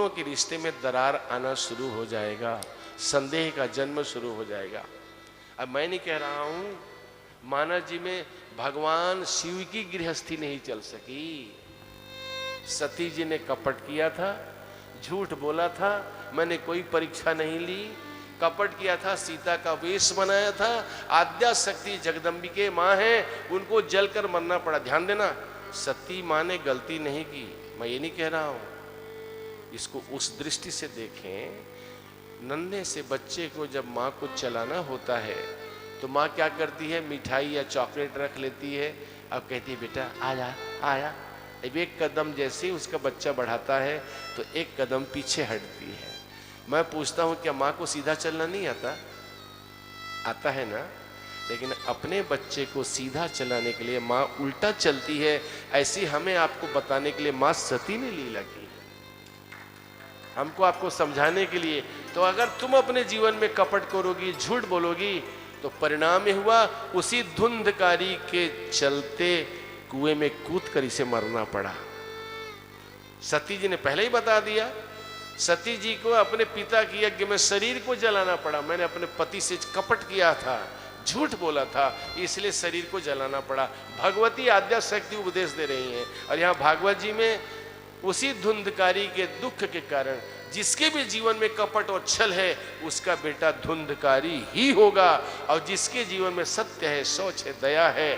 के रिश्ते में दरार आना शुरू हो जाएगा, संदेह का जन्म शुरू हो जाएगा। अब मैं नहीं कह रहा हूं मानव जी में भगवान शिव की गृहस्थी नहीं चल सकी। सती जी ने कपट किया था, झूठ बोला था, मैंने कोई परीक्षा नहीं ली, कपट किया था, सीता का वेश बनाया था। आद्या शक्ति जगदम्बिके माँ है, उनको जलकर मरना पड़ा। ध्यान देना, सती माँ ने गलती नहीं की, मैं ये नहीं कह रहा हूं। इसको उस दृष्टि से देखें, नन्हे से बच्चे को जब माँ को चलाना होता है तो माँ क्या करती है, मिठाई या चॉकलेट रख लेती है, अब कहती है बेटा आया आया। अब एक कदम जैसे उसका बच्चा बढ़ाता है तो एक कदम पीछे हटती है। मैं पूछता हूं क्या माँ को सीधा चलना नहीं आता? आता है ना। लेकिन अपने बच्चे को सीधा चलाने के लिए माँ उल्टा चलती है। ऐसी हमें आपको बताने के लिए माँ सती ने लीला की, हमको आपको समझाने के लिए। तो अगर तुम अपने जीवन में कपट करोगी, झूठ बोलोगी, तो परिणाम ये हुआ उसी धुंधकारी के चलते कुएं में कूदकर इसे मरना पड़ा। सती जी ने पहले ही बता दिया, सती जी को अपने पिता की यज्ञ में शरीर को जलाना पड़ा। मैंने अपने पति से कपट किया था, झूठ बोला था, इसलिए शरीर को जलाना पड़ा। भगवती आद्या शक्ति उपदेश दे रही हैं। और यहाँ भागवत जी में उसी धुंधकारी के दुख के कारण जिसके भी जीवन में कपट और छल है, उसका बेटा धुंधकारी ही होगा। और जिसके जीवन में सत्य है, शौच है, दया है,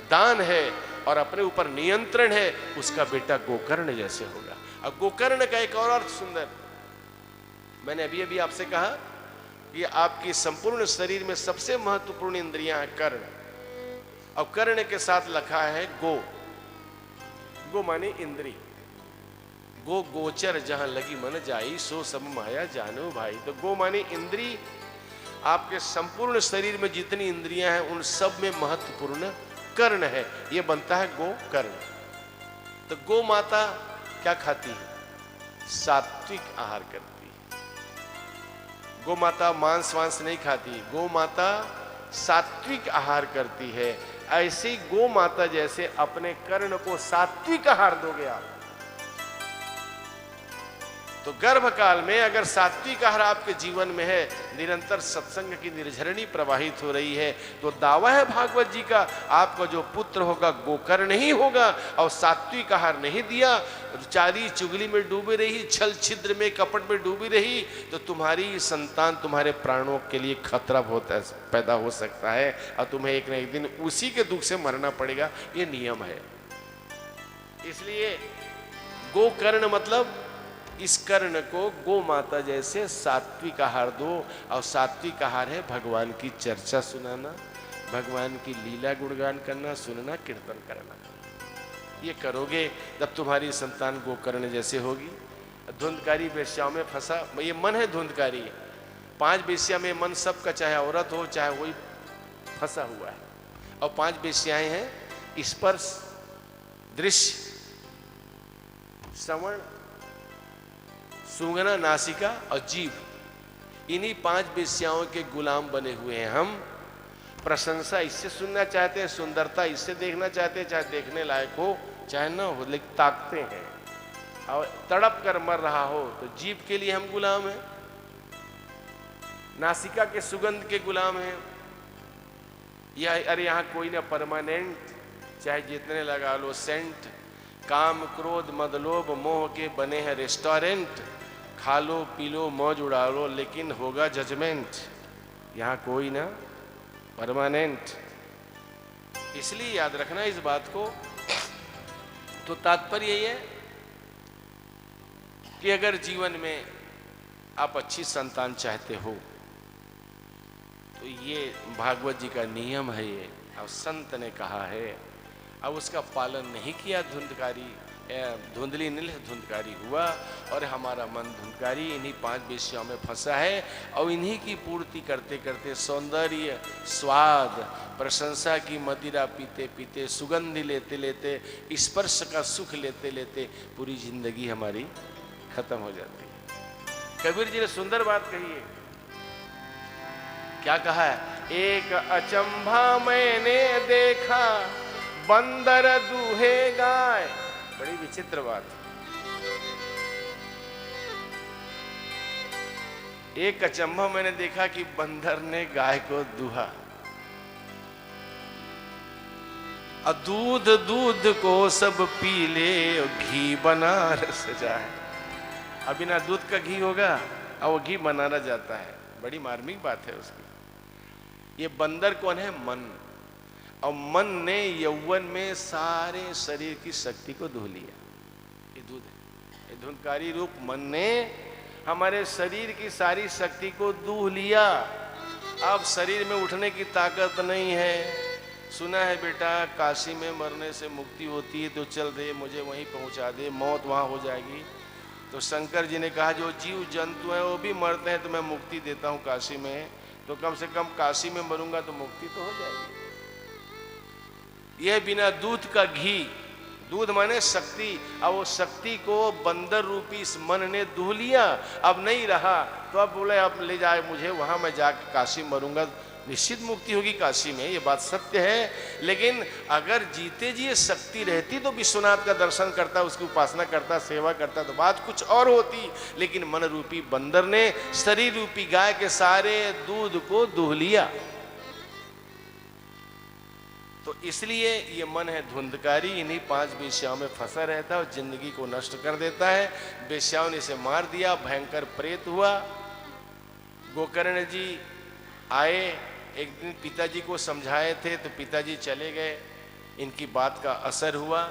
दान है और अपने ऊपर नियंत्रण है, उसका बेटा गोकर्ण जैसे होगा। अब गोकर्ण का एक और अर्थ सुंदर, मैंने अभी अभी आपसे कहा कि आपकी संपूर्ण शरीर में सबसे महत्वपूर्ण इंद्रियां हैं कर्ण, और कर्ण के साथ लिखा है गो। गो माने इंद्री। गो गोचर जहां लगी मन जाई, सो सब माया जानो भाई। तो गो माने इंद्री। आपके संपूर्ण शरीर में जितनी इंद्रियां हैं उन सब में महत्वपूर्ण कर्ण है, ये बनता है गो कर्ण। तो गो माता क्या खाती है? सात्विक आहार करती है। गो माता मांस वांस नहीं खाती, गो माता सात्विक आहार करती है। ऐसी गो माता जैसे अपने कर्ण को सात्विक आहार दोगे आप, तो गर्भ काल में अगर सात्विक आहार आपके जीवन में है, निरंतर सत्संग की निर्झरणी प्रवाहित हो रही है, तो दावा है भागवत जी का, आपका जो पुत्र होगा गोकर्ण ही होगा। और सात्विक आहार नहीं दिया, चारी चुगली में डूबी रही, छल छिद्र में कपट में डूबी रही, तो तुम्हारी संतान तुम्हारे प्राणों के लिए खतरा पैदा हो सकता है और तुम्हें एक न एक दिन उसी के दुख से मरना पड़ेगा। ये नियम है। इसलिए गोकर्ण मतलब इस कर्ण को गो माता जैसे सात्विक आहार दो। और सात्विक आहार है भगवान की चर्चा सुनाना, भगवान की लीला गुणगान करना, सुनना, कीर्तन करना। ये करोगे तब तुम्हारी संतान गोकर्ण जैसे होगी। धुंधकारी वेश्याओं में फंसा, ये मन है धुंधकारी। 5 वेश्या में मन सबका, चाहे औरत हो चाहे वही, फंसा हुआ है। और 5 वेश्याएं हैं स्पर्श, दृश्य, श्रवण, सूंघना, नासिका और जीभ। इन्हीं 5 वेश्याओं के गुलाम बने हुए हैं हम। प्रशंसा इससे सुनना चाहते हैं, सुंदरता इससे देखना चाहते हैं, चाहे देखने लायक हो चाहे ना हो, लेकिन ताकते हैं। और तड़प कर मर रहा हो तो जीभ के लिए हम गुलाम हैं, नासिका के सुगंध के गुलाम हैं। या अरे यहाँ कोई ना परमानेंट, चाहे जितने लगा लो सेंट। काम क्रोध मद लोभ मोह के बने हैं रेस्टोरेंट, खा लो पी लो मौज उड़ा लो, लेकिन होगा जजमेंट। यहाँ कोई ना परमानेंट। इसलिए याद रखना इस बात को। तो तात्पर्य यही है कि अगर जीवन में आप अच्छी संतान चाहते हो तो ये भागवत जी का नियम है, ये अब संत ने कहा है। अब उसका पालन नहीं किया, धुंधली नील धुंधकारी हुआ और हमारा मन धुंधकारी इन्हीं 5 विषयों में फंसा है। और इन्हीं की पूर्ति करते करते सौंदर्य, स्वाद, प्रशंसा की मदिरा पीते पीते, सुगंधि लेते लेते, स्पर्श का सुख लेते लेते पूरी जिंदगी हमारी खत्म हो जाती है। कबीर जी ने सुंदर बात कही है। क्या कहा है? एक अचंभा मैंने देखा, बंदर दूहे गाय। बड़ी विचित्र बात। एक अचंभा मैंने देखा कि बंदर ने गाय को दूहा, और दूध दूध को सब पी ले, घी बना रस जाए। अब बिना दूध का घी होगा और वो घी बनाना जाता है। बड़ी मार्मिक बात है उसकी। ये बंदर कौन है? मन। और मन ने यौवन में सारे शरीर की शक्ति को धो लिया। ये दूध है, ये धुंधकारी रूप मन ने हमारे शरीर की सारी शक्ति को दूह लिया। अब शरीर में उठने की ताकत नहीं है। सुना है बेटा काशी में मरने से मुक्ति होती है, तो चल दे, मुझे वहीं पहुंचा दे, मौत वहां हो जाएगी। तो शंकर जी ने कहा जो जीव जंतु हैं वो भी मरते हैं, तो मैं मुक्ति देता हूं काशी में, तो कम से कम काशी में मरूंगा तो मुक्ति तो हो जाएगी। यह बिना दूध का घी, दूध माने शक्ति, अब वो शक्ति को बंदर रूपी इस मन ने दूह लिया। अब नहीं रहा, तो अब बोले अब ले जाए मुझे, वहां मैं जाके काशी मरूंगा, निश्चित मुक्ति होगी काशी में। ये बात सत्य है। लेकिन अगर जीते जी ये शक्ति रहती तो विश्वनाथ का दर्शन करता, उसकी उपासना करता, सेवा करता, तो बात कुछ और होती। लेकिन मन रूपी बंदर ने शरीर रूपी गाय के सारे दूध को दूह लिया। तो इसलिए ये मन है धुंधकारी, इन्हीं 5 वेश्याओं में फंसा रहता है और जिंदगी को नष्ट कर देता है। वेश्याओं ने इसे मार दिया, भयंकर प्रेत हुआ। गोकर्ण जी आए, एक दिन पिताजी को समझाए थे, तो पिताजी चले गए। इनकी बात का असर हुआ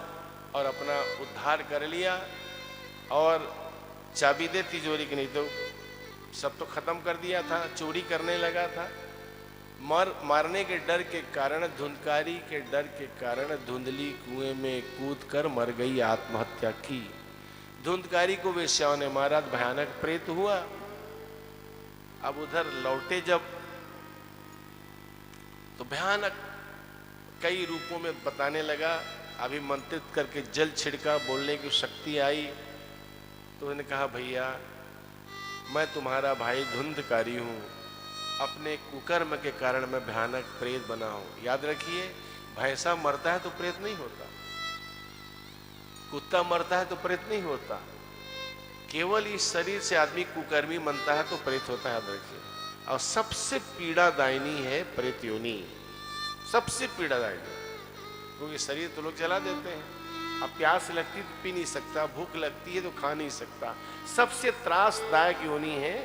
और अपना उद्धार कर लिया। और चाबी दे तिजोरी की, नहीं तो सब तो खत्म कर दिया था, चोरी करने लगा था। मारने के डर के कारण, धुंधकारी के डर के कारण धुंधली कुएं में कूदकर मर गई, आत्महत्या की। धुंधकारी को वेश्याओं ने मारा, भयानक प्रेत हुआ। अब उधर लौटे जब, तो भयानक कई रूपों में बताने लगा, अभिमंत्रित करके जल छिड़का, बोलने की शक्ति आई। तो उन्होंने कहा भैया मैं तुम्हारा भाई धुंधकारी हूं, अपने कुकर्म के कारण मैं भयानक प्रेत बना हूं। याद रखिए, भैंसा मरता है तो प्रेत नहीं होता, कुत्ता मरता है तो प्रेत नहीं होता, केवल इस शरीर से आदमी कुकर्मी बनता है तो प्रेत होता है। याद रखिए। और सबसे पीड़ादायिनी है प्रेत योनि, सबसे पीड़ादायिनी, क्योंकि शरीर तो लोग जला देते हैं। अब प्यास लगती तो पी नहीं सकता, भूख लगती है तो खा नहीं सकता। सबसे त्रासदायक योनि है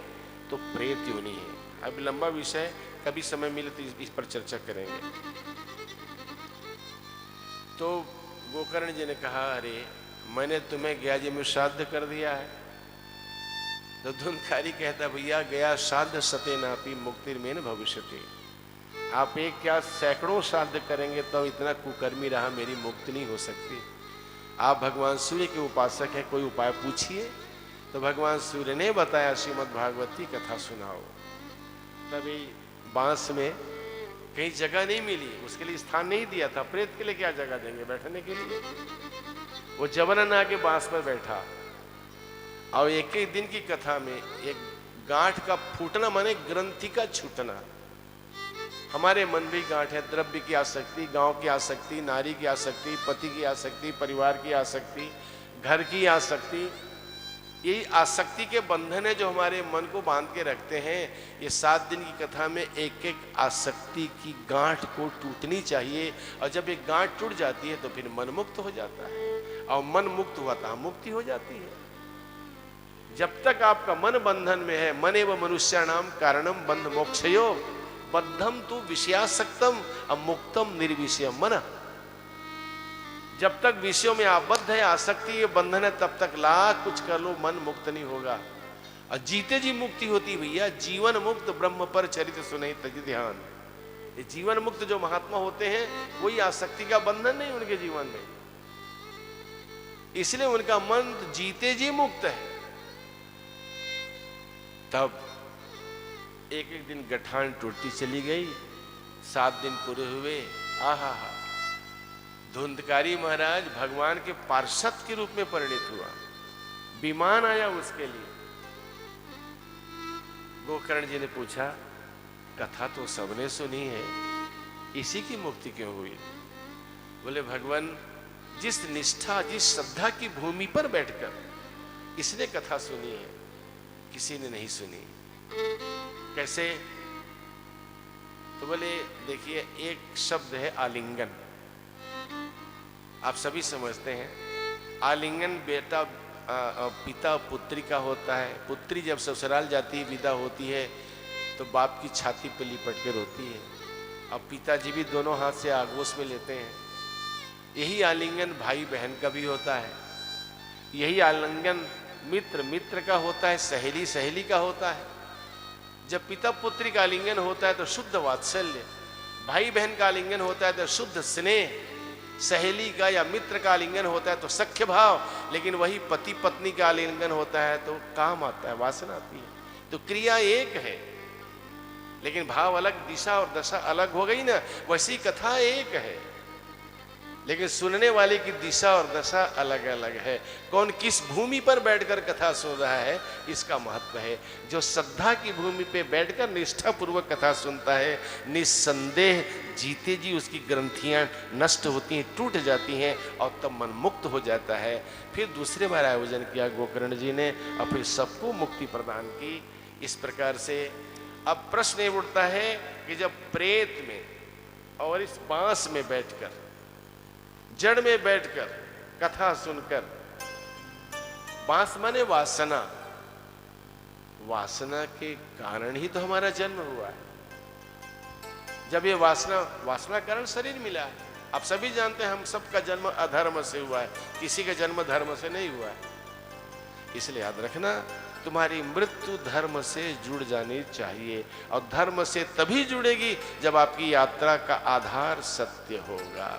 तो प्रेत योनि है। अब लंबा विषय, कभी समय मिले तो इस पर चर्चा करेंगे। तो गोकर्ण जी ने कहा अरे मैंने तुम्हें गया जी में श्राद्ध कर दिया है। तो धुंधकारी कहता भैया गया श्राद्ध सते नापी मुक्तिर्मेन भविष्यति। आप एक क्या सैकड़ों श्राद्ध करेंगे तो इतना कुकर्मी रहा, मेरी मुक्ति नहीं हो सकती। आप भगवान सूर्य के उपासक हैं, कोई उपाय पूछिए। तो भगवान सूर्य ने बताया श्रीमद् भागवती कथा सुनाओ। तभी बांस में कहीं जगह नहीं मिली, उसके लिए स्थान नहीं दिया था। प्रेत के लिए क्या जगह देंगे बैठने के लिए? वो जबरन आके बांस पर बैठा। और एक ही दिन की कथा में एक गांठ का फूटना माने ग्रंथि का छूटना। हमारे मन भी गांठ है, द्रव्य की आसक्ति, गांव की आसक्ति, नारी की आसक्ति, पति की आसक्ति, परिवार की आसक्ति, घर की आसक्ति। यही आसक्ति के बंधन है जो हमारे मन को बांध के रखते हैं। ये 7 दिन की कथा में एक एक आसक्ति की गांठ को टूटनी चाहिए। और जब एक गांठ टूट जाती है तो फिर मन मुक्त हो जाता है, और मन मुक्त हुआ तो मुक्ति हो जाती है। जब तक आपका मन बंधन में है, मन एवं मनुष्याणाम कारणम बंध मोक्षयो बद्धम तु विषयासक्तम अमुक्तम निर्विषयम मन। जब तक विषयों में आबद्ध है, आसक्ति ये बंधन है, तब तक लाख कुछ कर लो मन मुक्त नहीं होगा। और जीते जी मुक्ति होती भैया। जीवन मुक्त ब्रह्म पर चरित सुने तज ध्यान। ये जीवन मुक्त जो महात्मा होते हैं वही आसक्ति का बंधन नहीं उनके जीवन में, इसलिए उनका मन जीते जी मुक्त है। तब एक एक दिन गठान टूटती चली गई। 7 दिन पूरे हुए। आहा हा, धुंधकारी महाराज भगवान के पार्षद के रूप में परिणित हुआ। विमान आया उसके लिए। गोकर्ण जी ने पूछा कथा तो सबने सुनी है, इसी की मुक्ति क्यों हुई? बोले भगवान जिस निष्ठा, जिस श्रद्धा की भूमि पर बैठकर इसने कथा सुनी है, किसी ने नहीं सुनी। कैसे? तो बोले देखिए, एक शब्द है आलिंगन, आप सभी समझते हैं। आलिंगन बेटा पिता पुत्री का होता है। पुत्री जब ससुराल जाती है, विदा होती है, तो बाप की छाती पे लिपट के रोती है। अब पिताजी भी दोनों हाथ से आगोश में लेते हैं। यही आलिंगन भाई बहन का भी होता है। यही आलिंगन मित्र मित्र का होता है, सहेली सहेली का होता है। जब पिता पुत्री का आलिंगन होता है तो शुद्ध वात्सल्य, भाई बहन का आलिंगन होता है तो शुद्ध स्नेह, सहेली का या मित्र का आलिंगन होता है तो सख्य भाव, लेकिन वही पति पत्नी का आलिंगन होता है तो काम आता है, वासना आती है। तो क्रिया एक है लेकिन भाव अलग, दिशा और दशा अलग हो गई ना। वैसी कथा एक है लेकिन सुनने वाले की दिशा और दशा अलग अलग है। कौन किस भूमि पर बैठकर कथा सुन रहा है, इसका महत्व है। जो श्रद्धा की भूमि पे बैठकर निष्ठा पूर्वक कथा सुनता है, निस्संदेह जीते जी उसकी ग्रंथियां नष्ट होती हैं, टूट जाती हैं और तब मन मुक्त हो जाता है। फिर दूसरे बार आयोजन किया गोकर्ण जी ने और फिर सबको मुक्ति प्रदान की। इस प्रकार से अब प्रश्न ये उठता है कि जब प्रेत में और इस बांस में बैठकर, जड़ में बैठकर कथा सुनकर, बांस माने वासना, वासना के कारण ही तो हमारा जन्म हुआ है। जब ये वासना कारण शरीर मिला है। आप सभी जानते हैं हम सबका जन्म अधर्म से हुआ है, किसी का जन्म धर्म से नहीं हुआ है। इसलिए याद रखना, तुम्हारी मृत्यु धर्म से जुड़ जानी चाहिए और धर्म से तभी जुड़ेगी जब आपकी यात्रा का आधार सत्य होगा।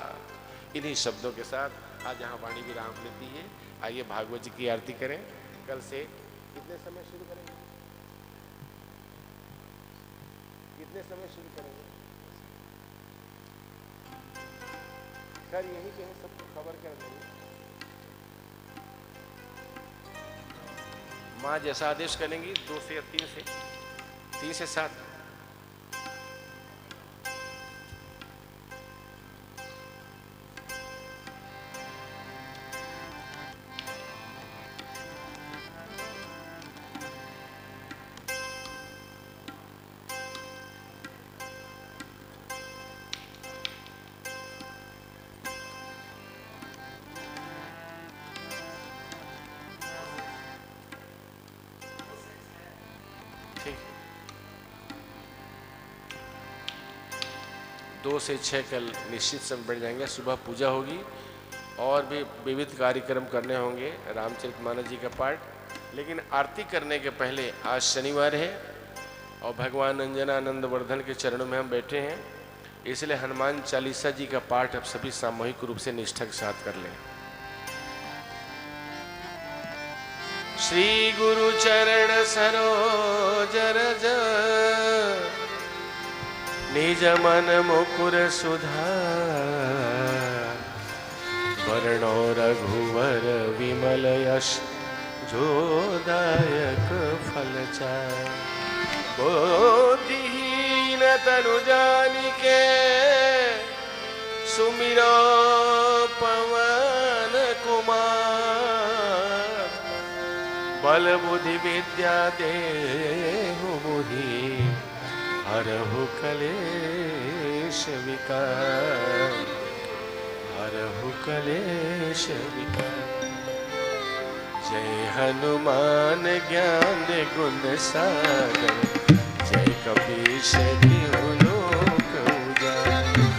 इन्हीं शब्दों के साथ आज यहाँ वाणी विराम लेती है। आइए भागवत जी की आरती करें। कल से कितने समय शुरू करेंगे? कितने समय शुरू करेंगे? सर यही कहें, सबको खबर कर देंगे। माँ जैसा आदेश करेंगी 2 से या 3 से 3 से 7। ठीक, 2 से 6 कल निश्चित समय बढ़ जाएंगे। सुबह पूजा होगी और भी विविध कार्यक्रम करने होंगे, रामचरितमानस जी का पाठ। लेकिन आरती करने के पहले आज शनिवार है और भगवान अंजनानंद वर्धन के चरणों में हम बैठे हैं, इसलिए हनुमान चालीसा जी का पाठ अब सभी सामूहिक रूप से निष्ठा के साथ कर लें। श्री गुरु चरण सरोज रज, निज मन मुकुर सुधार, वर्णो रघुवर विमल यश, जो दायक फल चार। बुद्धिहीन तनु जानिके, सुमिरो पवन कुमार। बल बुद्धि विद्या देहु मोहि, हरहु कलेश विकार, हरहु कलेश विकार। जय हनुमान ज्ञान गुण सागर, जय कपीश तिहु लोक उजागर।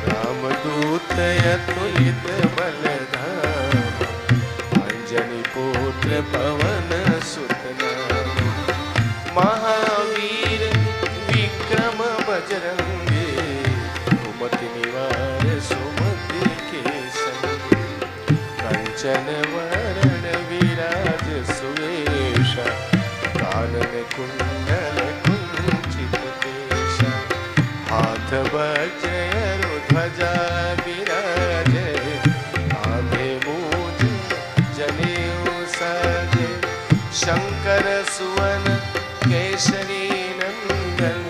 रामदूत अतुलित बलधाम, अंजनी पुत्र पवन सुत नाम। महावीर विक्रम बजरंगी, कुमति निवार सुमति के संग। कंचन वरण विराज सुवेशा, कानन कुंडल कुंचित केशा। हाथ वज्र ध्वजा विराजे, कांधे मूज जनेऊ साजे। शंकर सुवन केसरी नंदन,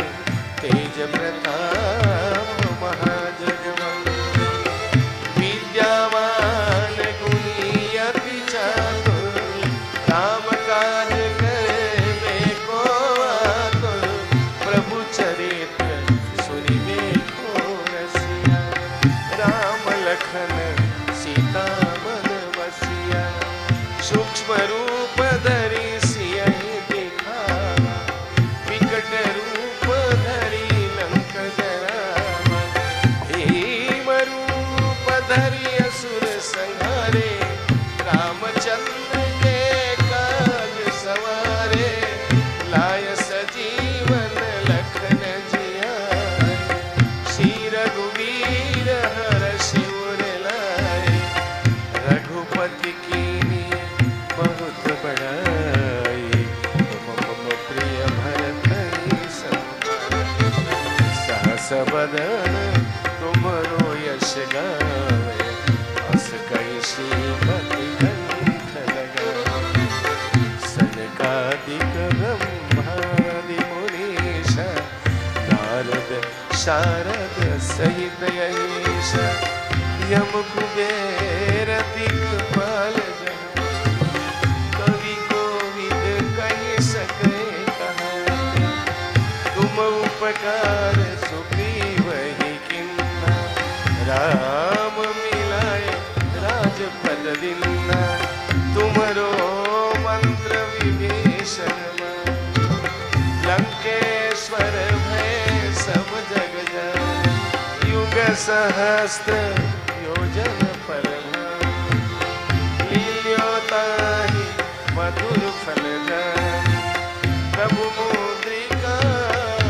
तेज प्रताप महाजगवंदन। विद्यावान गुणी अति चातुर, राम काज करबे को बदन तुमरो यश गावे, अस कई श्रीमति कंठ लगावे। सनकादिक ब्रह्मादि मुनीश, नारद शारद सहित यहीश, यम कुबेर दिक्पाल जहाँ, कवि कोविद कहि सके कहाते। तुम उपकार सुग्रीव ही किन्ना, राम मिलाए राजपद दीन्ना। तुमरो मंत्र विभीषण माना, लंकेश्वर भय सब जग जाना। युग सहस्त्र योजन परभानी, लील्योताहि मधुर फल जानी। प्रभु मुद्रिका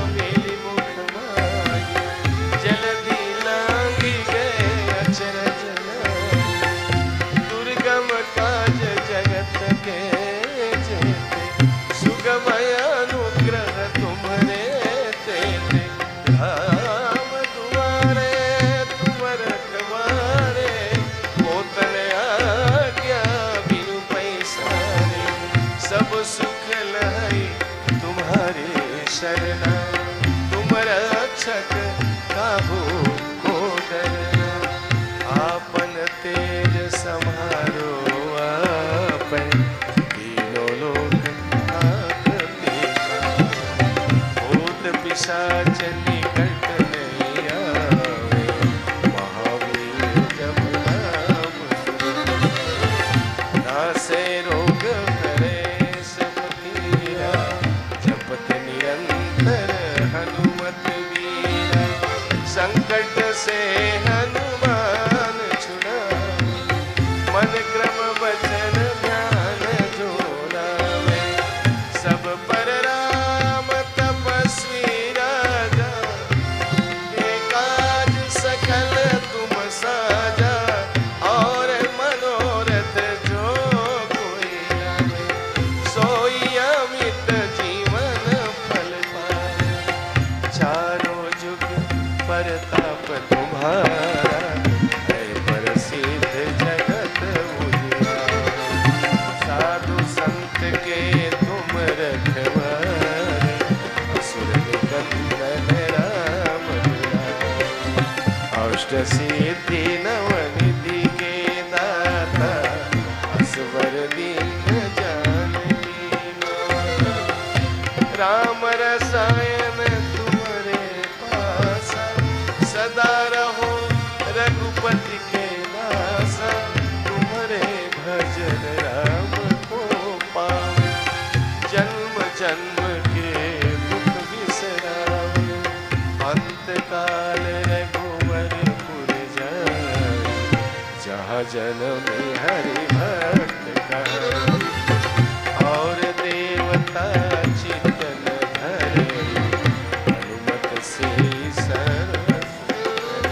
मेलि मुख माही, जलधि लांघि गए अचरज नाहि। दुर्गम काज जगत के जेते, सुगम अनुग्रह तुम्हरे तेते। धाम दुआरे तुम रखवारे, होतन आज्ञा बिनु पैसारे। सब सुख लहै तुम्हारे शरणा, तुम रक्षक काहू को डरना। आपन तेज समारो आपै, तीनों लोक हांकते कापै। भूत पिशाच निकट नहीं आवे, महावीर जब नाम सुनावे। नासे रोग हरे सब पीरा, जपत निरंतर हनुमत वीरा। संकट से हनुमान छुड़ावे, मन क्रम वचन ध्यान जो लावे। सब पर राम तपस्वी राजा, काज सकल तुम साजा। और मनोरथ जो कोई लावे, सोई अमित जीवन फल पावे। चारों जुग परताप तुम्हारा, है प्रसिद्ध जगत उजियारा। साधु संत के तुम रखवारे, असुर निकंदन राम दुलारे। अष्ट सिद्धि नवनिधि के दाता, असवर दीन जानकी माता। राम रसायन तुम्हारे पासा, सदा रहो रघुपति के दासा। तुम्हारे भजन राम को पावे, जन्म जन्म के दुख बिसरावे। अंत काल रघुवरपुर जाए, जहाँ जन्म हरि भक्त कहाए। और देवता चित्तन धरे, हनुमत से सर्व सुख।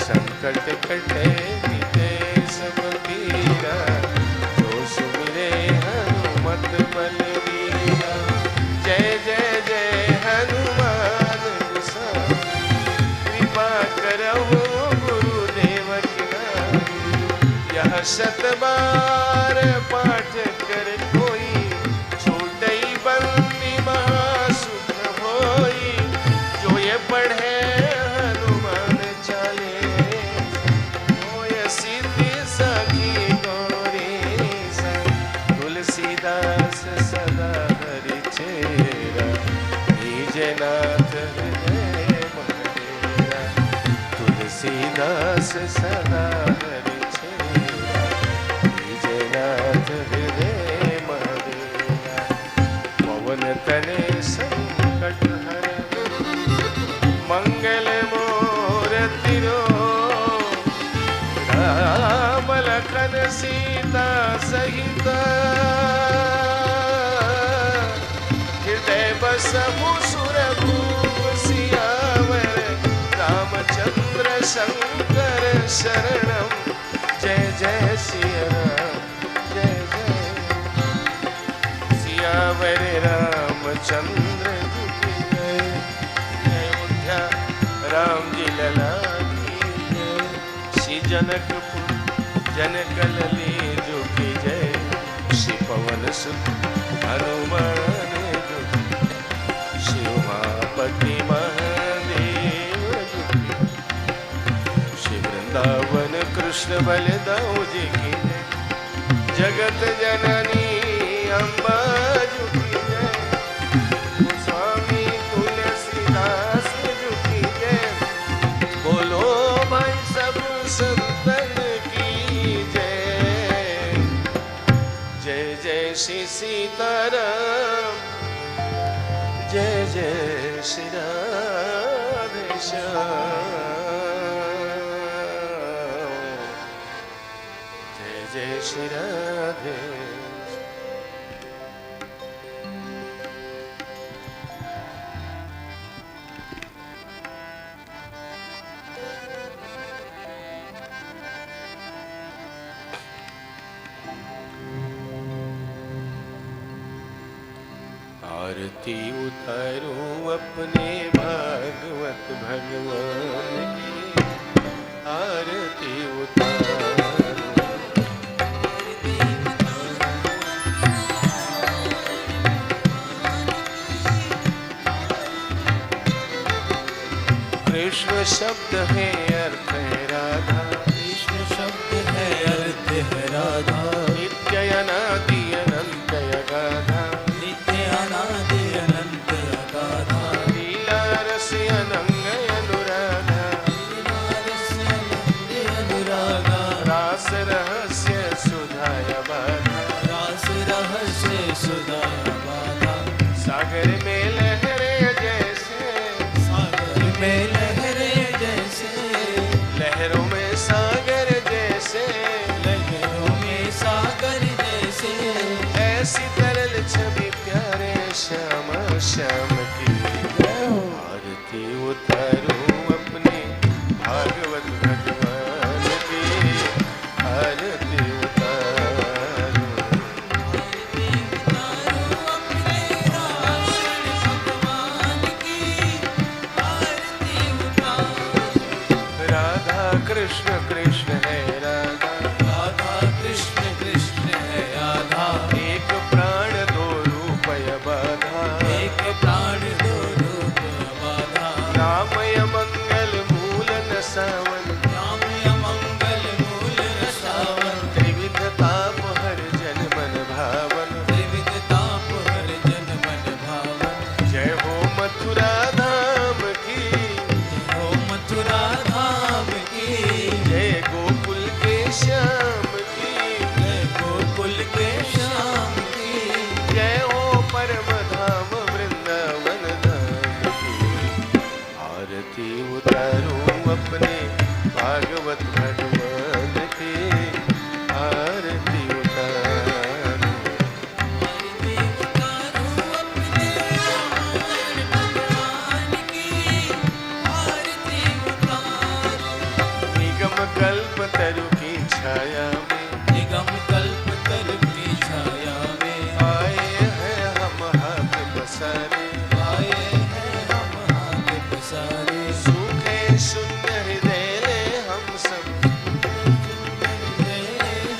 संकट कटे मिटे सब पीरा, जो सुमिरे हनुमत बलवीरा। जय जय जय हनुमान गोसाई, कृपा करहु गुरुदेव की नाई। यह शत बार पाठ कर कोई, छूटई बंदी महासुख होई। जो ये पढ़े हनुमान चालीसा, होय सिद्धि सखी गौरी सा। तुलसीदास सदा हरि चेरा, निजनाथ हृदय महडेरा। तुलसीदास सदा हरि चेरा, निजनाथ हृदय महडेरा। पवन तने संकट हरण, मंगल मूर्ति रो। राम लखन सीता सहित, हृदय बसहु सुरभूप सियावर। रामचंद्र शंकर शरणम, जय जय सिया राम, जय जय सियावर रामचंद्र की जय। अयोध्या जनकपुर जनकल लीजु की जय, श्री पवन सुत हनुमान जो, श्री उमापति महादेव जो, श्री वृंदावन कृष्ण बलदाऊ जी की जय, जगत जननी अम्बा जो की जय, गोस्वामी तुलसीदास जो की जय, बोलो भाई सब संतन की जय, जय जय श्री सीताराम, जय जय श्री राधे श्याम, जय जय श्री राधे। आरती उतारूं अपने भागवत भगवान की, आरती उतारूं, कृष्ण शब्द है अर्थ है राधा, कृष्ण शब्द है अर्थ है राधा, नित्य अनादि अनंत अगाधा, नित्य अनादि अनंत अगाधा, लीला रस अनंग अनुराधा, लीला रस अनंत अनुरागा, रास रहस्य सुधाय बाधा, रास रहस्य सुधाया बाधा, सागर में लहरे जैसे, सागर में लहरे जैसे, लहरों में सागर जैसे, लहरों में सागर जैसे, ऐसी तरल छवि प्यारे श्याम श्याम की, आरती उतारूं अपने भागवत भगवान की, आरती उतारूं, भगवान की आरती उतारो, राधा कृष्ण कृष्ण है राधा, राधा कृष्ण कृष्ण है राधा, एक प्राण दो रूप बाधा, एक प्राण दो रूप बाधा, रामय मंगल मूल न सावन, रामय मंगल मूल रसावन, त्रिविध ताप हर जन मन भावन, त्रिविध ताप हर जन मन भावन, जय हो मथुरा धाम की, हो मथुरा धाम की, जय गोकुल के श्याम की, जय गोकुल के श्याम की, जय हो परम धाम वृंदावन धाम की, आरती उतारूं अपने भागवत भगवान की, आरती उतारूं, आरती उतारो अपने भगवान की, आरती उतारो, निगम कल्प तरु की छाया में, निगम कल्प तरु की छाया में, आए हैं हम हाथ पसारे, आए हैं हम हाथ पसारे, सूखे शून्य हृदय ले हम सब,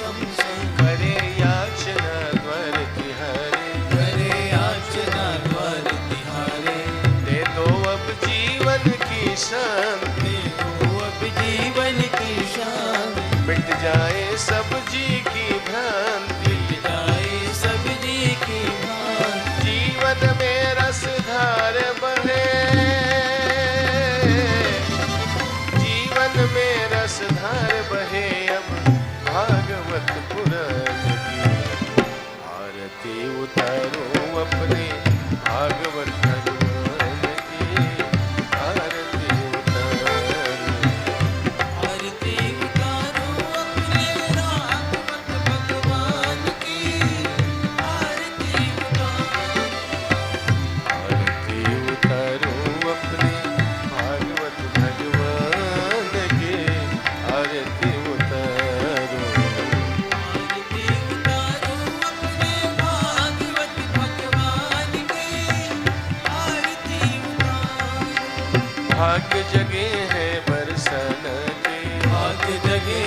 हम सब करे याचना द्वार तिहारे, करे याचना द्वार तिहारे, दे दो अब जीवन की शांति, हो अब जीवन की शान, मिट जाए सब जी की भ्रांति, जाए सब जी की भान, जीवन में रस धार बहे, जीवन में रस धार बहे, अब भागवत पुराण की, आरती उतारूं अपने भागवत भगवान की, आरती उतारूं, आरती उतारो अपने भागवत भगवान की, आरती उतारो, आरती उतारूं अपने भागवत भगवान की, आरती उतारूं, आरती उतारो अपने भागवत भगवान की, आरती उतारो, भाग्य जगे हैं बरसन के, भाग्य जगे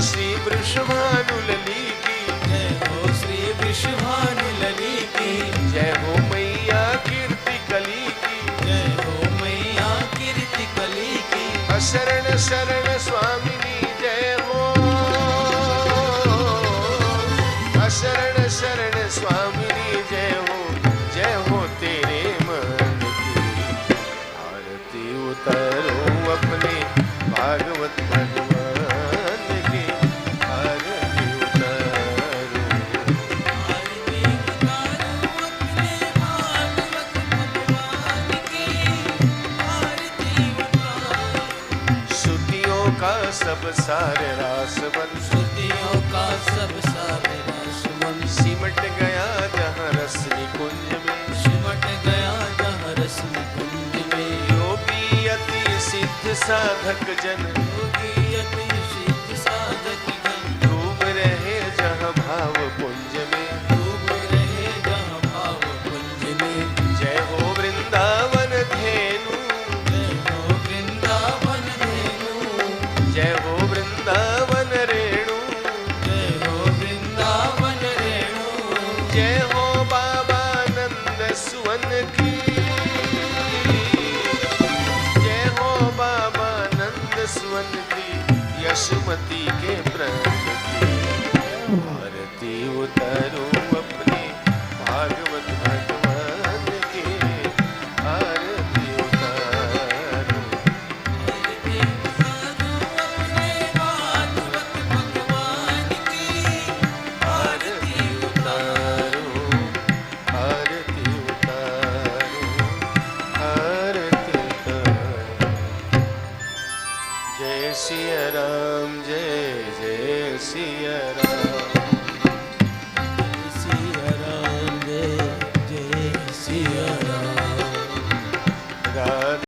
श्री वृषभानुलली की, जय हो श्री विश्वानुलली की, जय हो मैया कीर्ति कली की, जय हो मैया कीर्ति कली की, शरण शरण स्वामिनी जय हो, शरण शरण स्वामिनी जय हो तेरे मन की। आरती उतारो अपने भागवत भगवान की, आरती उतारो, आरती उतारो अपने भागवत भगवान की, आरती उतारो। श्रुतियों का सब सार रास बन, श्रुतियों का सब सारे रासवन, सिमट गया जहाँ रस निकुंज में, सिमट गया जहाँ रस निकुंज में। योगी अति सिद्ध साधक जन, योगी अति सिद्ध साधक जन, डूब रहे जहाँ भाव पुंज में, डूब रहे जहाँ भाव कुंज में। जय हो वृंदावन धेनु, जय हो वृंदावन धेनु, जय हो वृंदावन रेणु, जय हो वृंदावन रेणु, जय हो बाबा नंद सुवन की, जय हो बाबा नंद सुवन की, यशोमती के प्रण की। आरती उतारो अपने भागवत भगवान की, आरती उतारो, आरती उतारो अपने भागवत भगवान की, आरती उतारो, आरती उतारो, आरती उतारो। जय सिया राम, जय जय सिया राम।